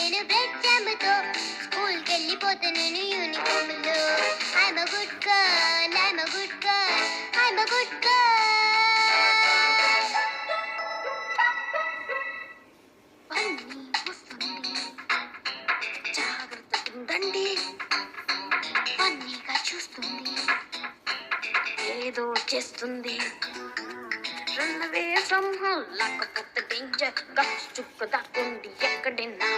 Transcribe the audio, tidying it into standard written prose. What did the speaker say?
నేను బ్రెడ్ జామ్తో స్కూల్కి వెళ్ళిపోతా నేను యూనిఫామ్లో. I'm a good girl, I'm a good girl, I'm a good girl. పన్నీ వస్తుంది, జాగ్రత్తగా ఉండండి. పన్నీగా చూస్తుంది, ఏదో చేస్తుంది. రన్నవే ఫ్రమ్ హోమ్ లేకపోతే డేంజర్ గా చుక్క దాక్కుండి ఎక్కడైనా.